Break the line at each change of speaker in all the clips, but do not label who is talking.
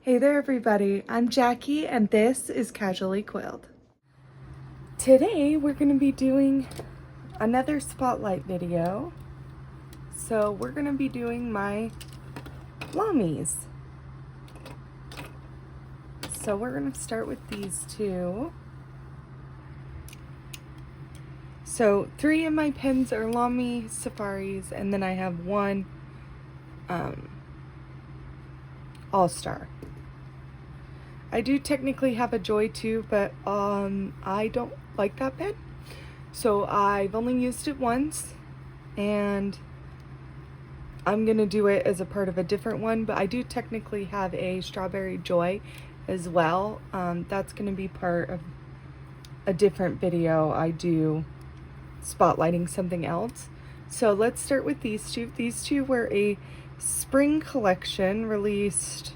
Hey there everybody, I'm Jackie and this is Casually Quilled. Today we're going to be doing another spotlight video. So we're going to be doing my lamies. So we're going to start with these two. So 3 of my pens are lamy safaris, and then I have one all-star. I do technically have a Joy too, but I don't like that pen. So I've only used it once, and I'm gonna do it as a part of a different one, but I do technically have a Strawberry Joy as well. That's gonna be part of a different video I do spotlighting something else. So let's start with these two. These two were a spring collection released,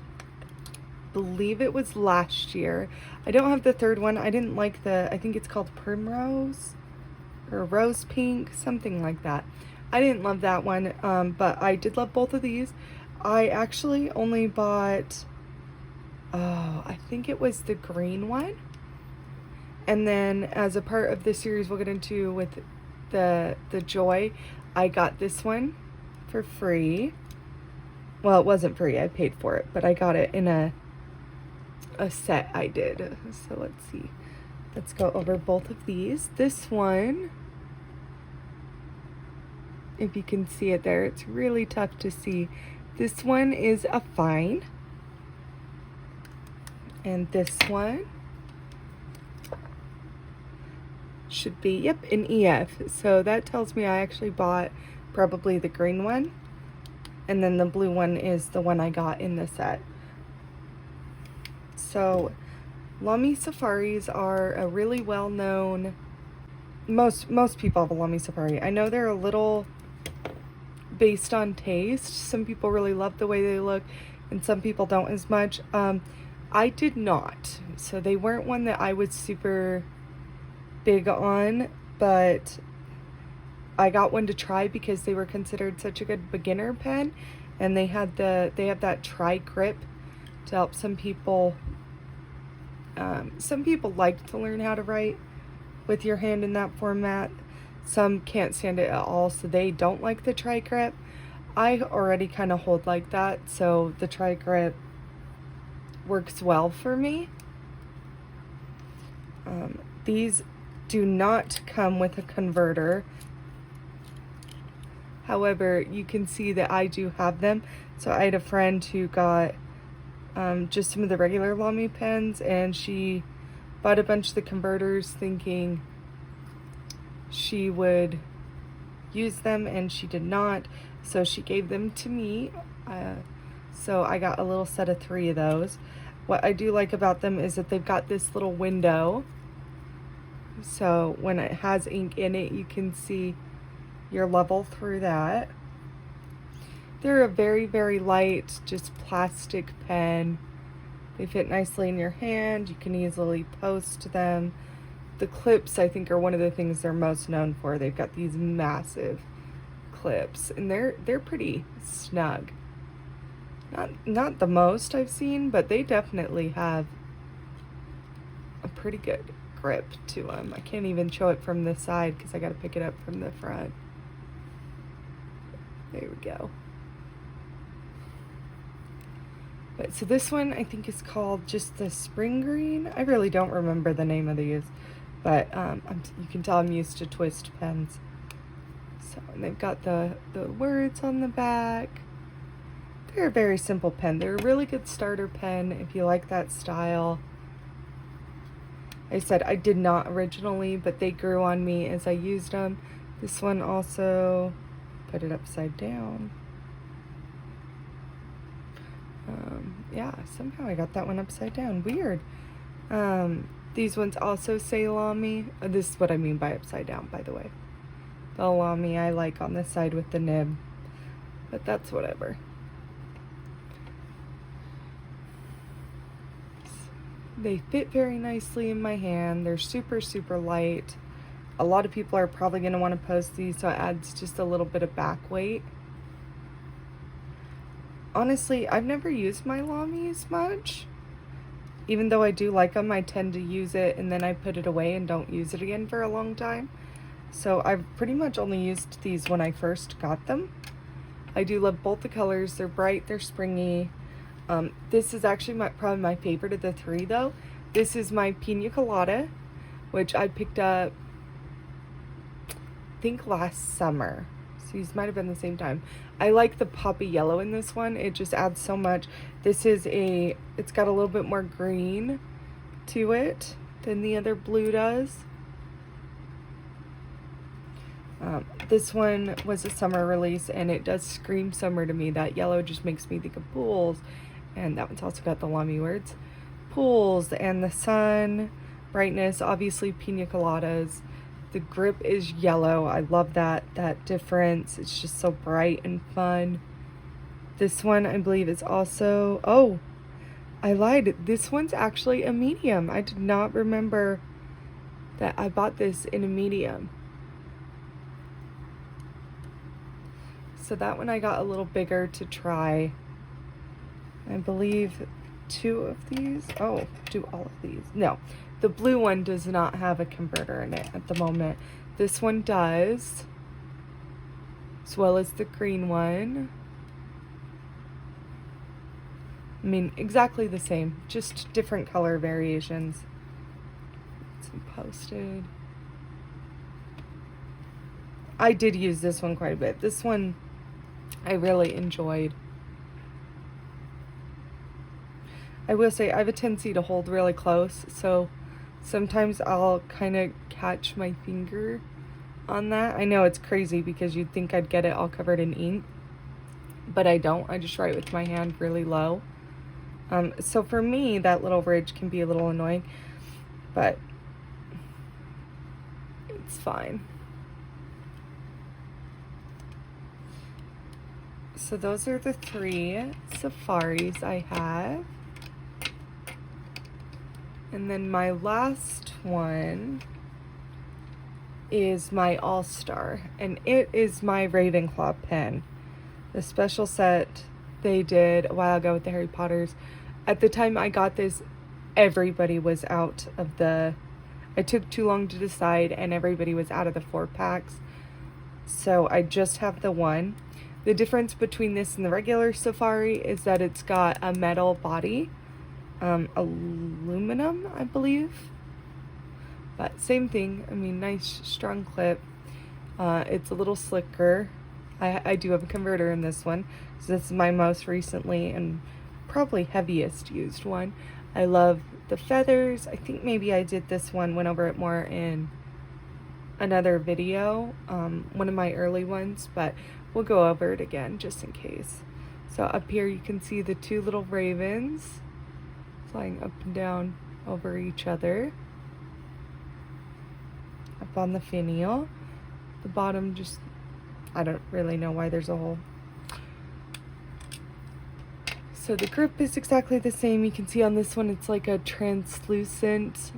believe it was last year. I don't have the third one. I didn't like I think it's called Primrose or Rose Pink, something like that. I didn't love that one, but I did love both of these. I actually only bought, I think it was the green one. And then as a part of the series we'll get into with the Joy, I got this one for free. Well, it wasn't free, I paid for it, but I got it in a set I did. So let's see. Let's go over both of these. This one, if you can see it there, it's really tough to see. This one is a fine. And this one should be, yep, an EF. So that tells me I actually bought probably the green one. And then the blue one is the one I got in the set. So lamy safaris are a really well-known, most people have a lamy safari. I know they're a little based on taste. Some people really love the way they look and some people don't as much. I did not. So they weren't one that I was super big on, but I got one to try because they were considered such a good beginner pen, and they have that tri grip to help some people. Some people like to learn how to write with your hand in that format. Some can't stand it at all, so they don't like the tri grip. I already kind of hold like that, so the tri grip works well for me. These do not come with a converter. However, you can see that I do have them. So I had a friend who got just some of the regular lamy pens, and she bought a bunch of the converters thinking she would use them, and she did not. So she gave them to me. So I got a little set of 3 of those. What I do like about them is that they've got this little window. So when it has ink in it, you can see your level through that. They're a very, very light, just plastic pen. They fit nicely in your hand. You can easily post them. The clips, I think, are one of the things they're most known for. They've got these massive clips, and they're pretty snug. Not the most I've seen, but they definitely have a pretty good grip to them. I can't even show it from this side because I got to pick it up from the front. There we go. But so this one I think is called just the Spring Green. I really don't remember the name of these, but you can tell I'm used to twist pens. So, and they've got the words on the back. They're a very simple pen. They're a really good starter pen if you like that style. I said I did not originally, but they grew on me as I used them. This one also, put it upside down. Yeah, somehow I got that one upside down. Weird. These ones also say lamy. This is what I mean by upside down, by the way. The lamy I like on the side with the nib, but that's whatever. They fit very nicely in my hand. They're super, super light. A lot of people are probably going to want to post these, so it adds just a little bit of back weight. honestly, I've never used my lamys much. Even though I do like them, I tend to use it and then I put it away and don't use it again for a long time. So I've pretty much only used these when I first got them. I do love both the colors. They're bright, they're springy. This is actually probably my favorite of the three though. This is my Pina Colada, which I picked up, I think last summer. So these might have been the same time. I like the poppy yellow in this one. It just adds so much. This is it's got a little bit more green to it than the other blue does. This one was a summer release and it does scream summer to me. That yellow just makes me think of pools, and that one's also got the lamy words. Pools and the sun, brightness, obviously pina coladas. The grip is yellow. I love that difference. It's just so bright and fun. This one I believe is also, oh, I lied. This one's actually a medium. I did not remember that I bought this in a medium. So that one I got a little bigger to try. I believe 2 of these. Oh, do all of these? No, the blue one does not have a converter in it at the moment. This one does, as well as the green one. I mean, exactly the same, just different color variations. It's posted. I did use this one quite a bit. This one I really enjoyed. I will say I have a tendency to hold really close, so sometimes I'll kind of catch my finger on that. I know it's crazy because you'd think I'd get it all covered in ink, but I don't. I just write with my hand really low. So for me, that little ridge can be a little annoying, but it's fine. So those are the 3 safaris I have. And then my last one is my All-Star, and it is my Ravenclaw pen. The special set they did a while ago with the Harry Potters. At the time I got this, everybody was out of the, it took too long to decide and everybody was out of the 4-packs. So I just have the one. The difference between this and the regular Safari is that it's got a metal body. Aluminum, I believe. But same thing. I mean, nice strong clip. It's a little slicker. I do have a converter in this one. So this is my most recently and probably heaviest used one. I love the feathers. I think maybe I did this one, went over it more in another video, one of my early ones, but we'll go over it again just in case. So up here you can see the 2 little ravens flying up and down over each other. Up on the finial. The bottom just, I don't really know why there's a hole. So the grip is exactly the same. You can see on this one it's like a translucent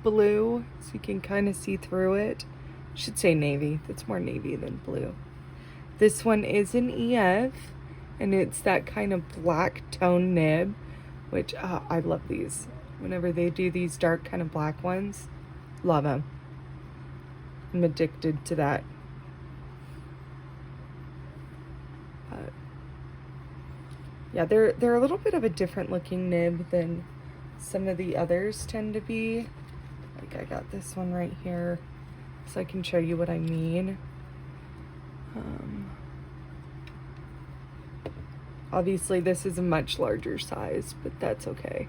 blue, so you can kind of see through it. I should say navy. That's more navy than blue. This one is an EF, and it's that kind of black tone nib, which I love these. Whenever they do these dark kind of black ones, love them. I'm addicted to that. Yeah, they're a little bit of a different looking nib than some of the others tend to be. Like I got this one right here, so I can show you what I mean. Obviously this is a much larger size, but that's okay.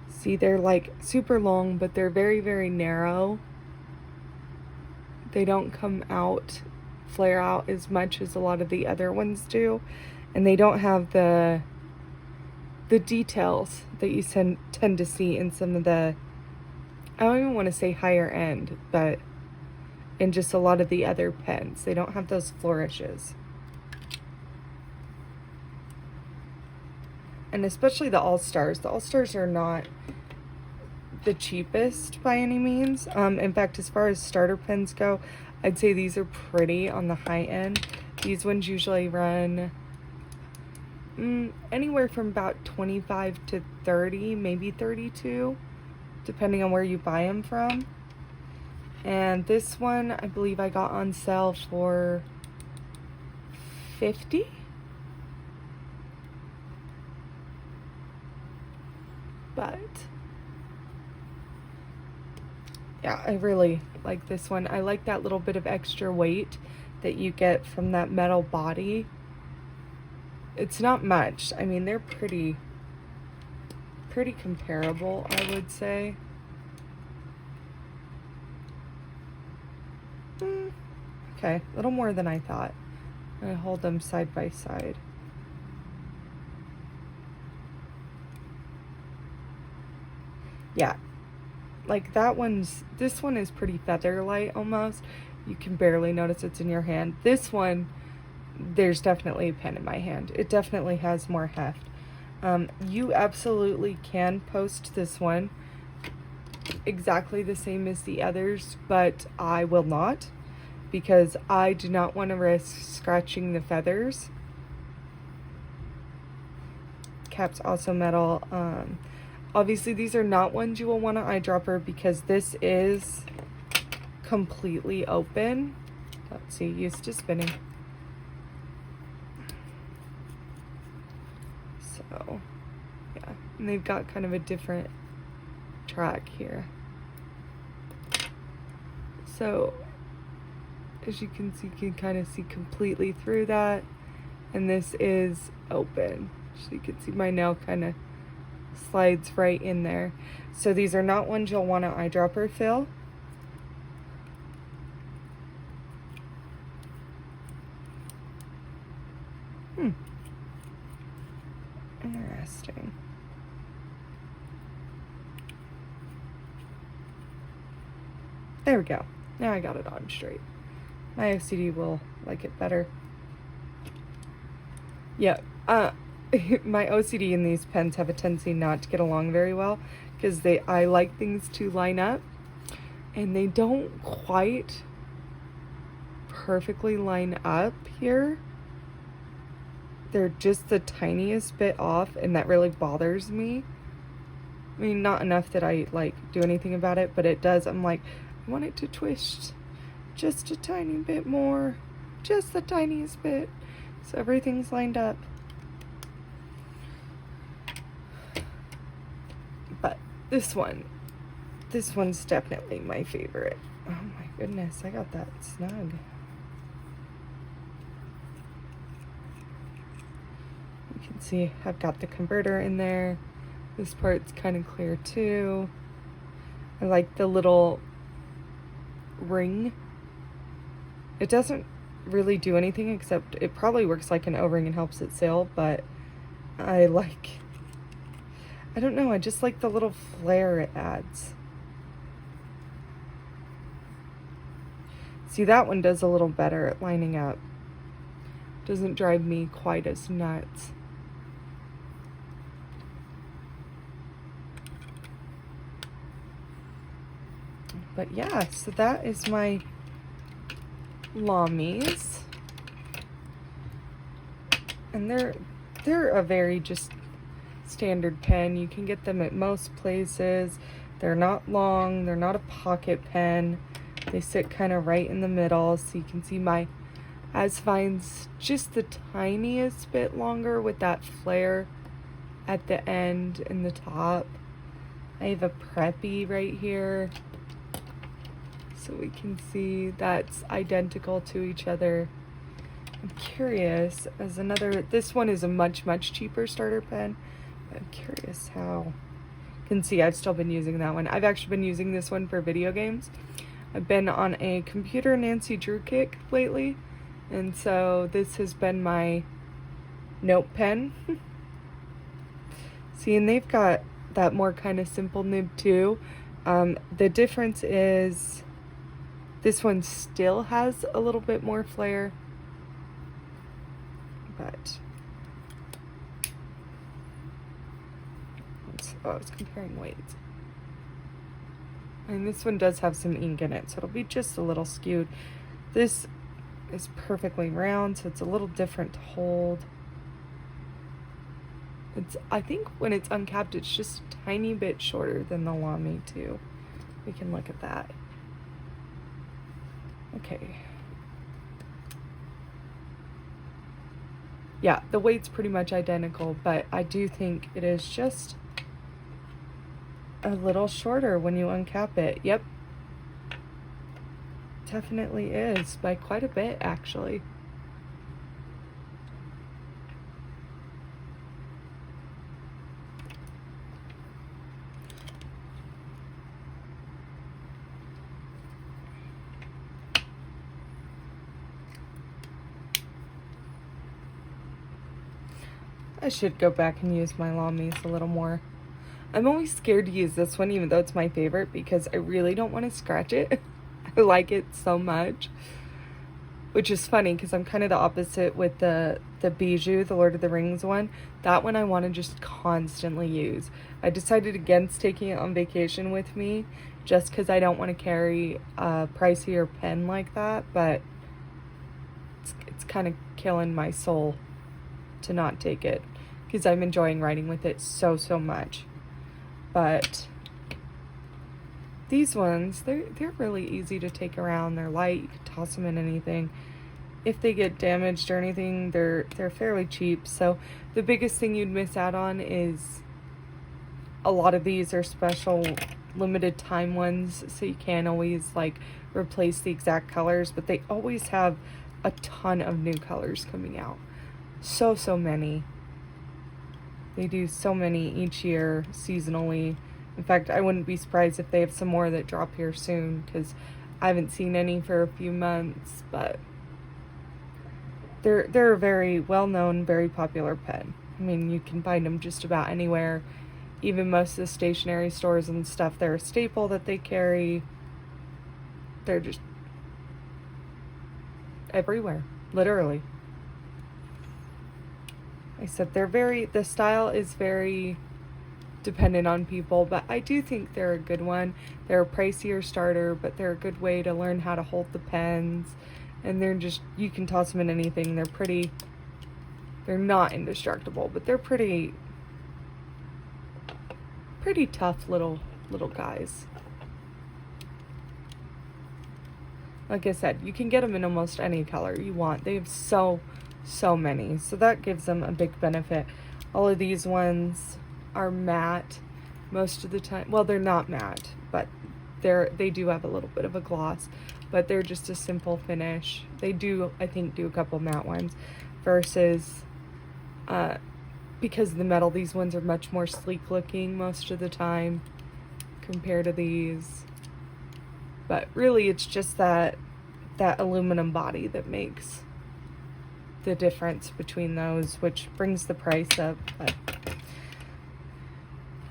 See, they're like super long, but they're very, very narrow. They don't come out, flare out as much as a lot of the other ones do, and they don't have the details that you tend to see in some of the, I don't even want to say higher end, but in just a lot of the other pens. They don't have those flourishes. And especially the All-Stars. The All-Stars are not the cheapest by any means. In fact, as far as starter pens go, I'd say these are pretty on the high end. These ones usually run anywhere from about 25 to 30, maybe 32, depending on where you buy them from. And this one, I believe I got on sale for 50. But yeah, I really like this one. I like that little bit of extra weight that you get from that metal body. It's not much. I mean, they're pretty comparable, I would say. Okay, a little more than I thought. I hold them side by side. Yeah, like this one is pretty feather light almost. You can barely notice it's in your hand. This one, there's definitely a pen in my hand. It definitely has more heft. You absolutely can post this one exactly the same as the others, but I will not, because I do not want to risk scratching the feathers. Cap's also metal. Obviously these are not ones you will want to eyedropper because this is completely open. Let's see, used to spinning. So yeah, and they've got kind of a different track here. So as you can see, you can kind of see completely through that, and this is open. So you can see my nail kind of slides right in there. So these are not ones you'll want to eyedropper fill. Interesting. There we go. Now I got it on straight. My OCD will like it better. Yeah, my OCD and these pens have a tendency not to get along very well because I like things to line up, and they don't quite perfectly line up here. They're just the tiniest bit off, and that really bothers me. I mean, not enough that I like do anything about it, but it does. I'm like, I want it to twist just a tiny bit more, just the tiniest bit, so everything's lined up. But this one's definitely my favorite. Oh my goodness, I got that snug. You can see I've got the converter in there. This part's kind of clear too. I like the little ring. It doesn't really do anything except it probably works like an O-ring and helps it sail, but I don't know, I just like the little flare it adds. See, that one does a little better at lining up. Doesn't drive me quite as nuts. But yeah, so that is my lamys. And they're a very just standard pen. You can get them at most places. They're not long, they're not a pocket pen. They sit kind of right in the middle, so you can see my As-Fine's just the tiniest bit longer with that flare at the end and the top. I have a Preppy right here, so we can see that's identical to each other. I'm curious, this one is a much cheaper starter pen. I'm curious how, you can see I've still been using that one. I've actually been using this one for video games. I've been on a computer Nancy Drew kick lately, and so this has been my note pen. See, and they've got that more kind of simple nib too. The difference is this one still has a little bit more flare, but I was comparing weights. And this one does have some ink in it, so it'll be just a little skewed. This is perfectly round, so it's a little different to hold. I think when it's uncapped, it's just a tiny bit shorter than the lamy too. We can look at that. Okay. Yeah, the weight's pretty much identical, but I do think it is just a little shorter when you uncap it. Yep. Definitely is, by quite a bit, actually. I should go back and use my lamies a little more. I'm always scared to use this one, even though it's my favorite, because I really don't want to scratch it. I like it so much. Which is funny, because I'm kind of the opposite with the Bijou, the Lord of the Rings one. That one I want to just constantly use. I decided against taking it on vacation with me, just because I don't want to carry a pricier pen like that, but it's kind of killing my soul to not take it, because I'm enjoying writing with it so much. But these ones, they're really easy to take around. They're light, you can toss them in anything. If they get damaged or anything, they're fairly cheap. So the biggest thing you'd miss out on is a lot of these are special limited time ones, so you can't always like replace the exact colors, but they always have a ton of new colors coming out. So many. They do so many each year seasonally. In fact, I wouldn't be surprised if they have some more that drop here soon, because I haven't seen any for a few months, but they're a very well-known, very popular pen. I mean, you can find them just about anywhere. Even most of the stationery stores and stuff, they're a staple that they carry. They're just everywhere, literally. I said the style is very dependent on people, but I do think they're a good one. They're a pricier starter, but they're a good way to learn how to hold the pens, and you can toss them in anything. They're not indestructible, but they're pretty tough little guys. Like I said, you can get them in almost any color you want. They have so many, so that gives them a big benefit. All of these ones are matte most of the time. Well, they're not matte, but they do have a little bit of a gloss, but they're just a simple finish. They do, I think, do a couple matte ones versus because of the metal, these ones are much more sleek looking most of the time compared to these. But really, it's just that aluminum body that makes the difference between those, which brings the price up. But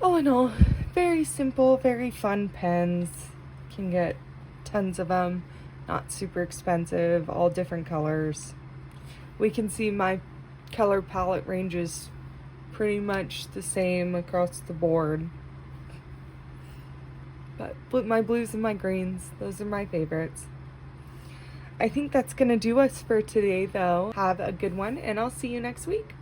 all in all, very simple, very fun pens. You can get tons of them, not super expensive, all different colors. We can see my color palette ranges pretty much the same across the board. But my blues and my greens, those are my favorites. I think that's going to do us for today, though. Have a good one, and I'll see you next week.